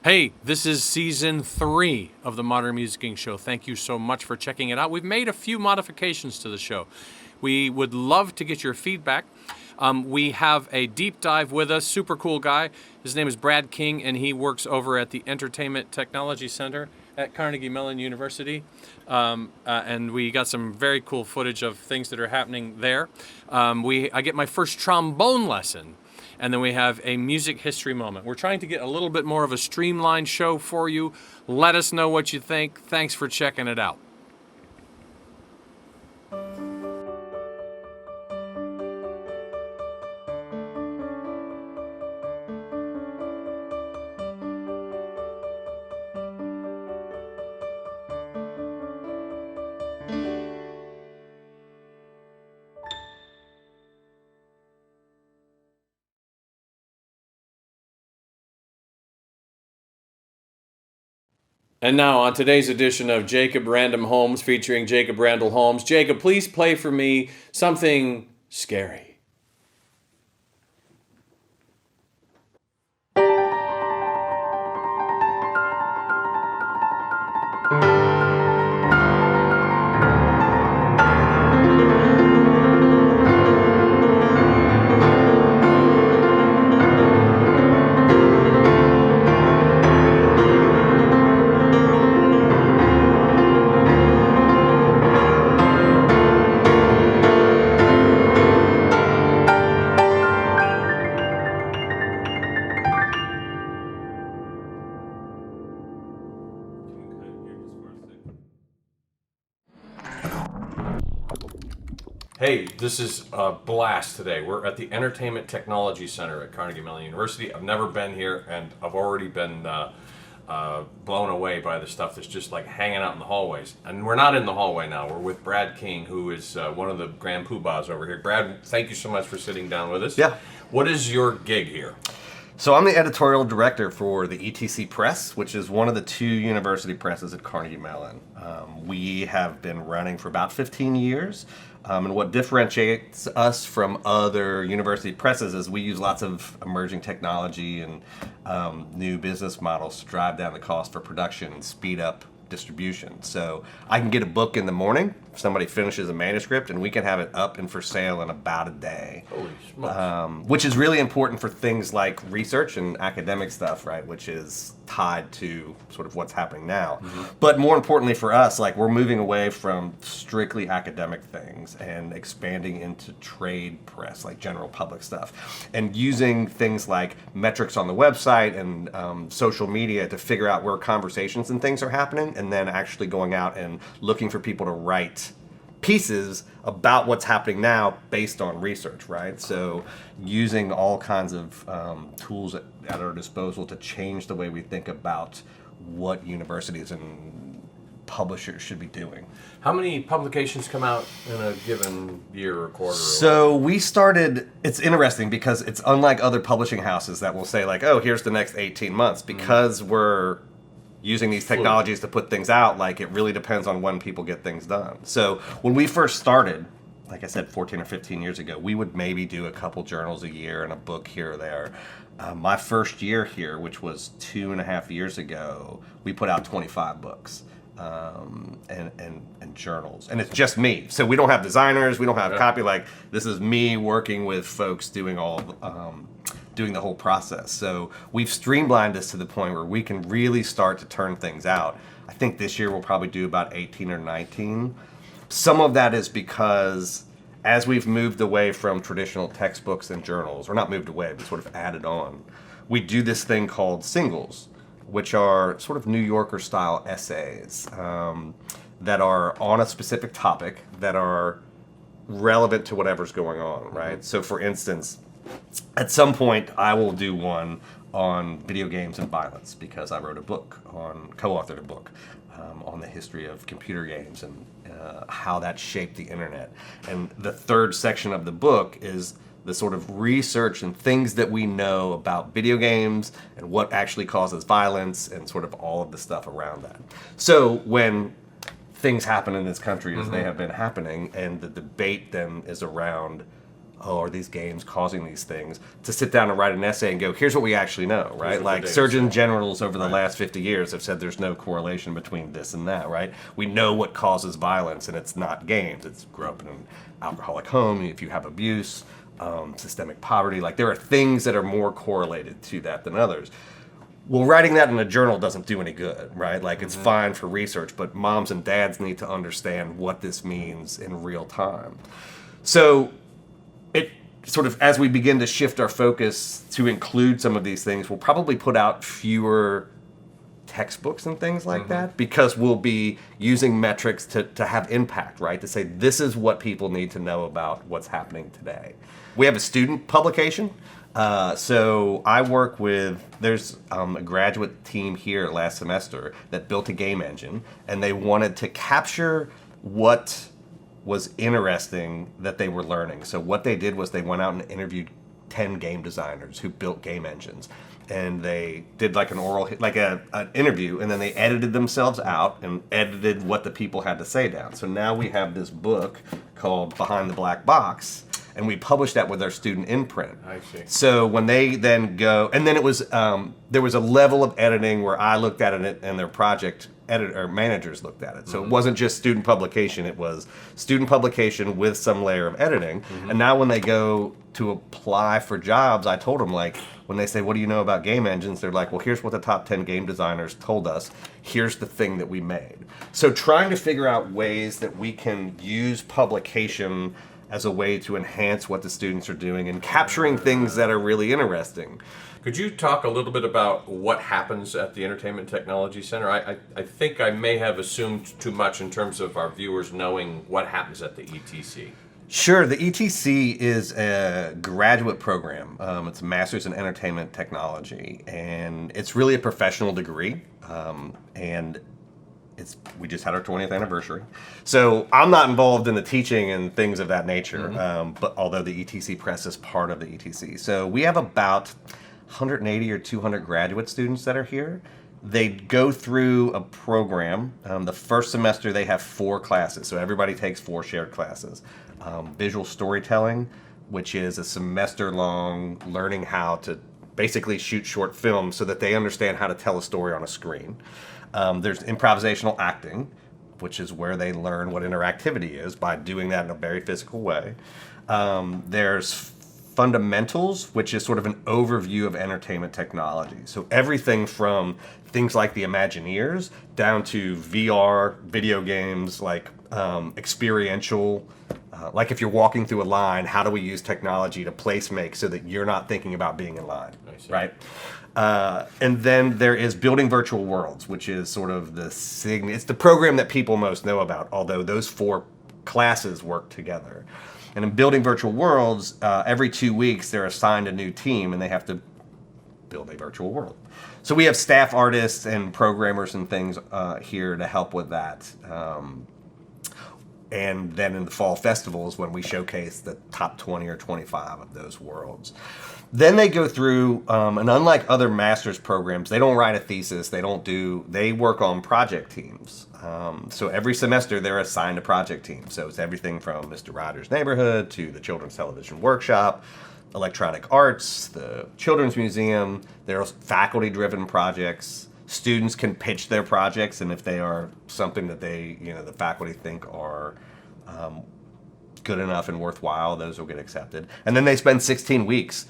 Hey, this is season 3 of the Modern Musicking Show. Thank you so much for checking it out. We've made a few modifications to the show. We would love to get your feedback. We have a deep dive with us, super cool guy. His name is Brad King, and he works over at the Entertainment Technology Center at Carnegie Mellon University. And we got some very cool footage of things that are happening there. I get my first trombone lesson. And then we have a music history moment. We're trying to get a little bit more of a streamlined show for you. Let us know what you think. Thanks for checking it out. And now on today's edition of Jacob Random Holmes featuring Jacob Randall Holmes. Jacob, please play for me something scary. Hey, this is a blast today. We're at the Entertainment Technology Center at Carnegie Mellon University. I've never been here, and I've already been blown away by the stuff that's just like hanging out in the hallways. And we're not in the hallway now. We're with Brad King, who is one of the grand poobahs over here. Brad, thank you so much for sitting down with us. Yeah. What is your gig here? So I'm the editorial director for the ETC Press, which is one of the 2 university presses at Carnegie Mellon. We have been running for about 15 years. And what differentiates us from other university presses is we use lots of emerging technology and new business models to drive down the cost for production and speed up distribution. So I can get a book in the morning, somebody finishes a manuscript, and we can have it up and for sale in about a day. Holy smokes. Which is really important for things like research and academic stuff, right? Which is tied to sort of what's happening now. Mm-hmm. But more importantly for us, like we're moving away from strictly academic things and expanding into trade press, like general public stuff, and using things like metrics on the website and social media to figure out where conversations and things are happening, and then actually going out and looking for people to write pieces about what's happening now based on research, right? So using all kinds of tools at our disposal to change the way we think about what universities and publishers should be doing. How many publications come out in a given year or quarter? So we started, it's interesting because it's unlike other publishing houses that will say like, oh, here's the next 18 months. Because we're using these technologies to put things out, like it really depends on when people get things done. So when we first started, like I said, 14 or 15 years ago, we would maybe do a couple journals a year and a book here or there. My first year here, which was 2.5 years ago, we put out 25 books and journals. And it's just me. So we don't have designers, we don't have copy. Like this is me working with folks doing doing the whole process. So we've streamlined this to the point where we can really start to turn things out. I think this year we'll probably do about 18 or 19. Some of that is because as we've moved away from traditional textbooks and journals, or not moved away, but sort of added on, we do this thing called singles, which are sort of New Yorker style essays that are on a specific topic that are relevant to whatever's going on, right? So for instance, at some point, I will do one on video games and violence because I wrote a book co-authored a book on the history of computer games and how that shaped the internet. And the third section of the book is the sort of research and things that we know about video games and what actually causes violence and sort of all of the stuff around that. So when things happen in this country as they have been happening, and the debate then is around oh, are these games causing these things, to sit down and write an essay and go, here's what we actually know, right? Like Surgeon Generals over the last 50 years have said there's no correlation between this and that, right? We know what causes violence, and it's not games. It's grow up in an alcoholic home, if you have abuse, systemic poverty. Like, there are things that are more correlated to that than others. Well, writing that in a journal doesn't do any good, right? Like, it's fine for research, but moms and dads need to understand what this means in real time. So it sort of, as we begin to shift our focus to include some of these things, we'll probably put out fewer textbooks and things like that, because we'll be using metrics to have impact, right? To say, this is what people need to know about what's happening today. We have a student publication. So I work with, there's a graduate team here last semester that built a game engine, and they wanted to capture what was interesting that they were learning. So what they did was they went out and interviewed 10 game designers who built game engines. And they did like an oral, like an interview, and then they edited themselves out and edited what the people had to say down. So now we have this book called Behind the Black Box, and we published that with our student imprint. I see. So when they then go, and then it was, there was a level of editing where I looked at it and their project editor managers looked at it. So it wasn't just student publication, it was student publication with some layer of editing. And now when they go to apply for jobs, I told them, like, when they say, what do you know about game engines? They're like, well, here's what the top 10 game designers told us. Here's the thing that we made. So trying to figure out ways that we can use publication as a way to enhance what the students are doing and capturing things that are really interesting. Could you talk a little bit about what happens at the Entertainment Technology Center? I think I may have assumed too much in terms of our viewers knowing what happens at the ETC. Sure. The ETC is a graduate program. It's a Master's in Entertainment Technology, and it's really a professional degree. And we just had our 20th anniversary. So I'm not involved in the teaching and things of that nature, but although the ETC Press is part of the ETC. So we have about 180 or 200 graduate students that are here. They go through a program. The first semester they have 4 classes, so everybody takes 4 shared classes. Visual storytelling, which is a semester-long learning how to basically shoot short films so that they understand how to tell a story on a screen. There's improvisational acting, which is where they learn what interactivity is by doing that in a very physical way. There's fundamentals, which is sort of an overview of entertainment technology. So everything from things like the Imagineers down to VR, video games, like experiential, like if you're walking through a line, how do we use technology to place make so that you're not thinking about being in line, right? And then there is Building Virtual Worlds, which is sort of it's the program that people most know about, although those 4 classes work together. And in Building Virtual Worlds, every 2 weeks they're assigned a new team and they have to build a virtual world. So we have staff artists and programmers and things here to help with that. And then in the fall festivals when we showcase the top 20 or 25 of those worlds. Then they go through, and unlike other master's programs, they don't write a thesis, they work on project teams. So every semester they're assigned a project team. So it's everything from Mr. Rogers' Neighborhood to the Children's Television Workshop, Electronic Arts, the Children's Museum. There are faculty-driven projects. Students can pitch their projects, and if they are something that the faculty think are good enough and worthwhile, those will get accepted. And then they spend 16 weeks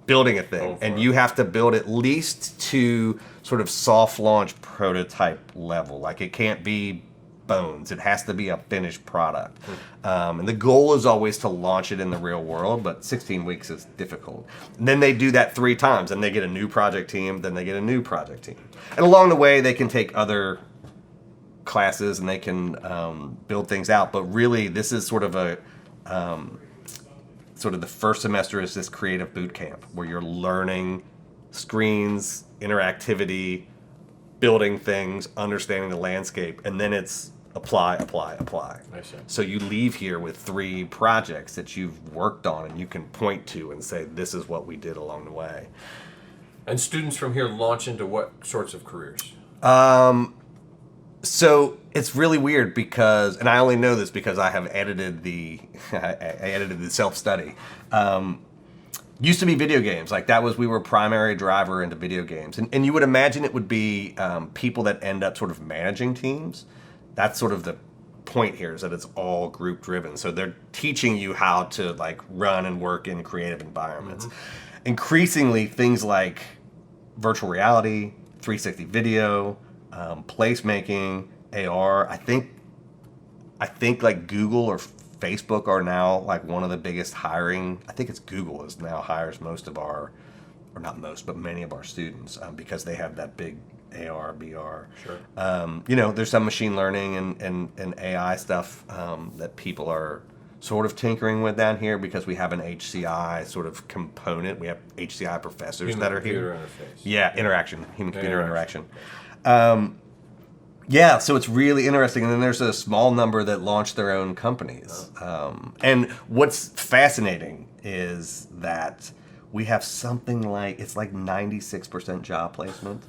building a thing, and you have to build at least to sort of soft launch prototype level. Like, it can't be bones. It has to be a finished product. And the goal is always to launch it in the real world, but 16 weeks is difficult. And then they do that 3 times, and they get a new project team, then they get a new project team. And along the way, they can take other classes and they can build things out. But really, this is sort of the first semester is this creative boot camp where you're learning screens, interactivity, building things, understanding the landscape, and then it's apply. I see. So you leave here with 3 projects that you've worked on and you can point to and say, this is what we did along the way. And students from here launch into what sorts of careers? So it's really weird because, and I only know this because I have edited I edited the self-study. Used to be video games. Like we were a primary driver into video games. And you would imagine it would be people that end up sort of managing teams. That's sort of the point here, is that it's all group driven. So they're teaching you how to like run and work in creative environments. Mm-hmm. Increasingly, things like virtual reality, 360 video, placemaking, AR. I think like Google or Facebook are now like one of the biggest hiring. I think it's Google is now hires most of our, or not most, but many of our students because they have that big AR, VR. Sure. There's some machine learning and AI stuff that people are sort of tinkering with down here because we have an HCI sort of component. We have HCI professors that are here. Interface. Yeah, human-computer interaction. Yeah, so it's really interesting. And then there's a small number that launch their own companies. And what's fascinating is that we have something like, it's like 96% job placement.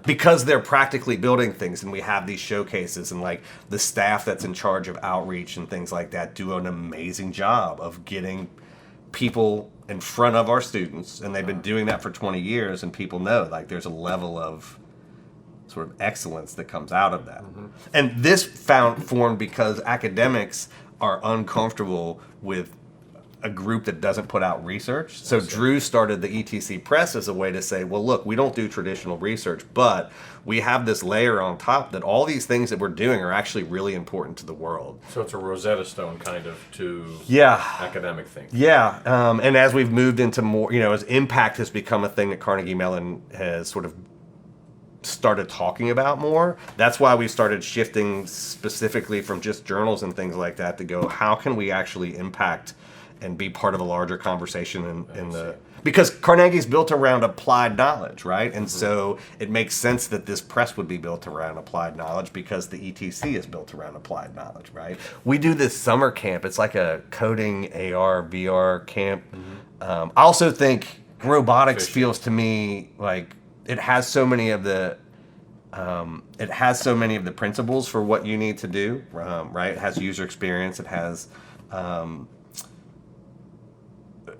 Because they're practically building things, and we have these showcases, and like the staff that's in charge of outreach and things like that do an amazing job of getting people in front of our students, and they've been doing that for 20 years, and people know like there's a level of sort of excellence that comes out of that. Mm-hmm. And this formed because academics are uncomfortable with a group that doesn't put out research. So Drew started the ETC Press as a way to say, well, look, we don't do traditional research, but we have this layer on top that all these things that we're doing are actually really important to the world. So it's a Rosetta Stone kind of to academic things. Yeah, and as we've moved into more, as impact has become a thing that Carnegie Mellon has sort of started talking about more, that's why we started shifting specifically from just journals and things like that to go, how can we actually impact and be part of a larger conversation because Carnegie's built around applied knowledge, right? And so it makes sense that this press would be built around applied knowledge because the ETC is built around applied knowledge, right? We do this summer camp. It's like a coding AR, VR camp. Mm-hmm. I also think robotics feels to me like it has so many of the principles for what you need to do, right? It has user experience. It has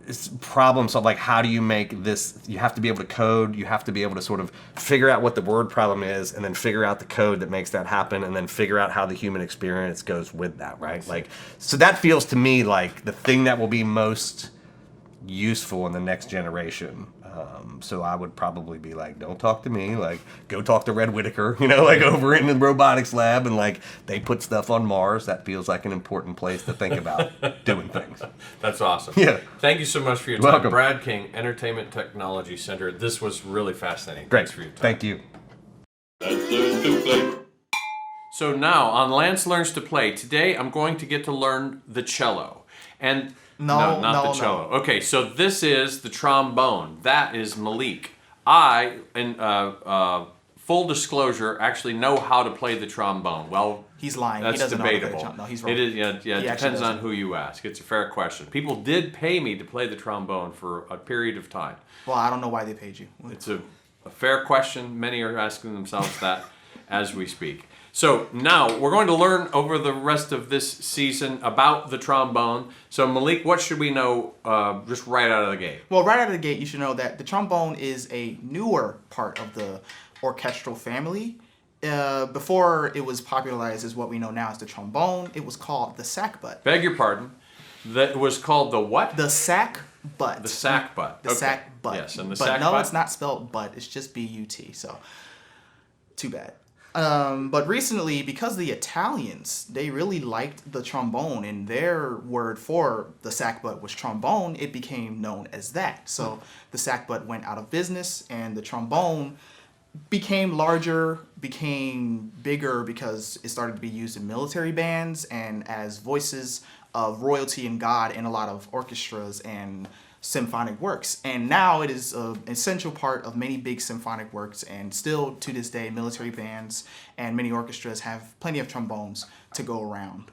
it's problems of like, how do you make this? You have to be able to code. You have to be able to sort of figure out what the word problem is, and then figure out the code that makes that happen, and then figure out how the human experience goes with that, right? Like, so that feels to me like the thing that will be most useful in the next generation. So I would probably be like, don't talk to me, like go talk to Red Whitaker, like over in the robotics lab, and like they put stuff on Mars. That feels like an important place to think about doing things. That's awesome. Yeah. Thank you so much for your time. Welcome. Brad King, Entertainment Technology Center. This was really fascinating. Great. Thanks for your time. Thank you. So now on Lance Learns to Play, today I'm going to get to learn the cello. And not the cello. No. Okay, so this is the trombone. That is Malik. I, in full disclosure, actually know how to play the trombone. Well, he's lying. That's he doesn't debatable. Know how to play the trombone. No, he's wrong. It is, it depends on who you ask. It's a fair question. People did pay me to play the trombone for a period of time. Well, I don't know why they paid you. It's a fair question. Many are asking themselves that as we speak. So now we're going to learn over the rest of this season about the trombone. So Malik, what should we know just right out of the gate? Well, right out of the gate, you should know that the trombone is a newer part of the orchestral family. Before it was popularized as what we know now as the trombone, it was called the sackbut. Beg your pardon. That was called the what? The sackbut. The sackbut. The sackbut. Yes, and the but sackbut. No, it's not spelled but. It's just B-U-T. So, too bad. But recently, because the Italians, they really liked the trombone, and their word for the sackbut was trombone, it became known as that. So the sackbut went out of business, and the trombone became larger, became bigger because it started to be used in military bands and as voices of royalty and God in a lot of orchestras and symphonic works. And now it is an essential part of many big symphonic works, and still to this day military bands and many orchestras have plenty of trombones to go around.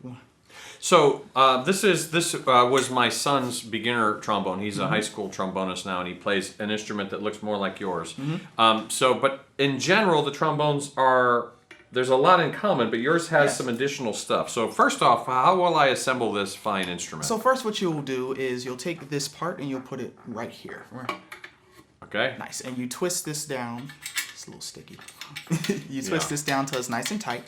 So this was my son's beginner trombone. He's a high school trombonist now, and he plays an instrument that looks more like yours. But in general, the trombones are there's a lot in common, but yours has Yes. some additional stuff. So first off, how will I assemble this fine instrument? So first what you'll do is you'll take this part and you'll put it right here. Okay. Nice. And you twist this down. It's a little sticky. You twist this down till it's nice and tight.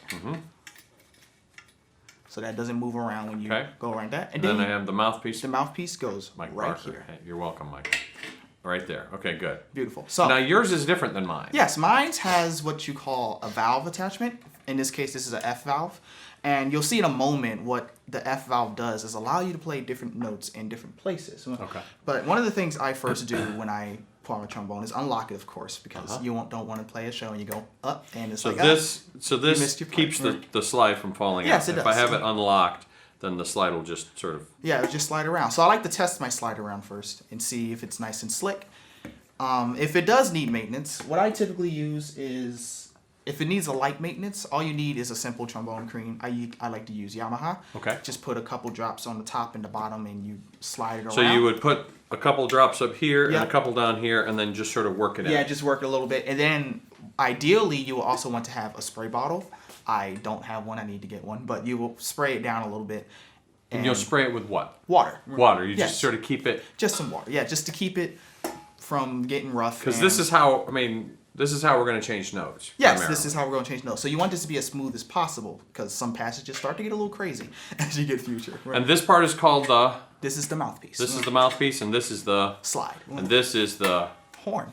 So that doesn't move around when you go around that. And Then I you- have the mouthpiece. the mouthpiece goes Mike right Parker. here. Hey, you're welcome, Mike. Right there. Okay, good. Beautiful. So Now yours is different than mine. yes, mine has what you call a valve attachment. In this case, this is a F valve. And you'll see in a moment what the F valve does is allow you to play different notes in different places. Okay. But one of the things I first do when I form a trombone is unlock it, of course, because you don't want to play a show and you go up and it's So like, this missed your part. keeps the slide from falling Yes, out. it If I does. have it unlocked, then the slide will just sort of. yeah, just slide around. So I like to test my slide around first and see if it's nice and slick. If it does need maintenance, what I typically use is, if it needs a light maintenance, all you need is a simple trombone cream. I like to use Yamaha. Okay. Just put a couple drops on the top and the bottom and you slide it around. So you would put a couple drops up here Yeah. and a couple down here, and then just sort of work it Yeah, in. just work it a little bit. And then ideally you will also want to have a spray bottle. I don't have one, I need to get one, but you will spray it down a little bit. And you'll spray it with what? water. Water. You Yes. just sort of keep it. Just some water. Yeah, just to keep it from getting rough. Because this is how, this is how we're going to change notes. Yes, primarily. this is how we're going to change notes. So you want this to be as smooth as possible because some passages start to get a little crazy as you get future. Right? And this part is called the. This is the mouthpiece. This is the mouthpiece, and this is the. slide. And this is the horn.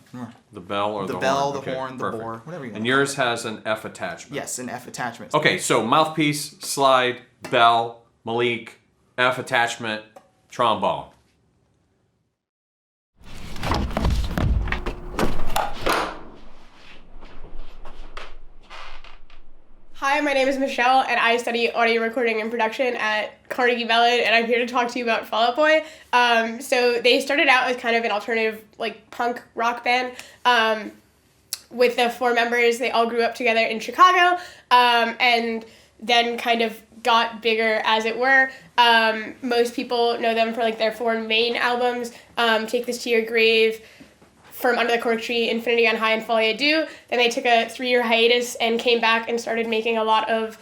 the bell or the, The bell, horn. the Okay, horn, the perfect. bore, whatever you want. And yours has an F attachment. Yes, an F attachment. Okay, so mouthpiece, slide, bell, Malik, F attachment, trombone. Hi, my name is Michelle, and I study audio recording and production at Carnegie Mellon, and I'm here to talk to you about Fall Out Boy. So they started out as kind of an alternative, like, punk rock band. With the 4 members, they all grew up together in Chicago, and then kind of got bigger, as it were. Most people know them for, like, their 4 main albums, Take This to Your Grave, From Under the Cork Tree, Infinity on High, and Folie à Deux. Then they took a 3-year hiatus and came back and started making a lot of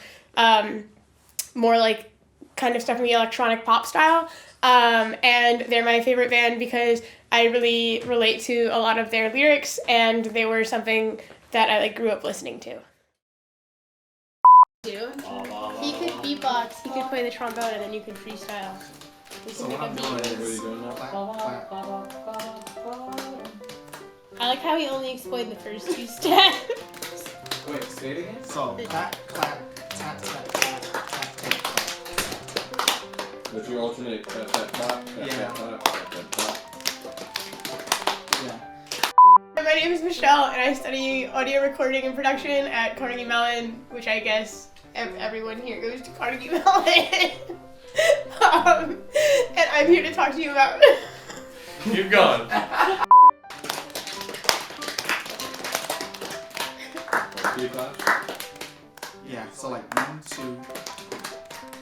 more like kind of stuff in the electronic pop style. And they're my favorite band because I really relate to a lot of their lyrics, and they were something that I grew up listening to. He could beatbox, he could play the trombone, and then you could freestyle. So what I'm doing is I like how he only explained the first 2 steps. Wait, say it again. So clap, clap, tap, tap, tap, tap, tap, tap. Would you alternate tap, tap, tap, Yeah. tap, tap, tap, tap, tap? Yeah. My name is Michelle, and I study audio recording and production at Carnegie Mellon, which I guess everyone here goes to Carnegie Mellon. And I'm here to talk to you about... Keep going. Yeah. So like 1, 2,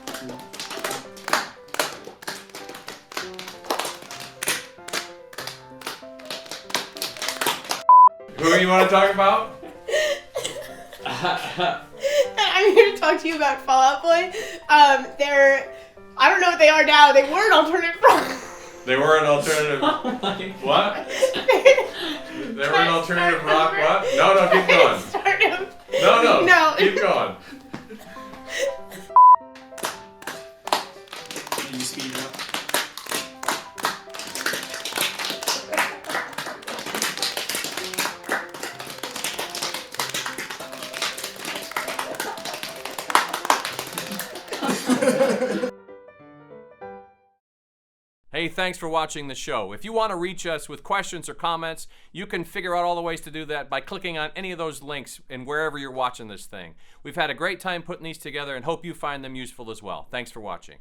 3. Who you want to talk about? I'm here to talk to you about Fall Out Boy. They're... I don't know what they are now. They were an alternative rock. They were an alternative. What? They were an alternative rock. What? No, keep going. Sort of. No, No. keep going. Can you speed it up? Hey, thanks for watching the show. If you want to reach us with questions or comments, you can figure out all the ways to do that by clicking on any of those links and wherever you're watching this thing. We've had a great time putting these together and hope you find them useful as well. Thanks for watching.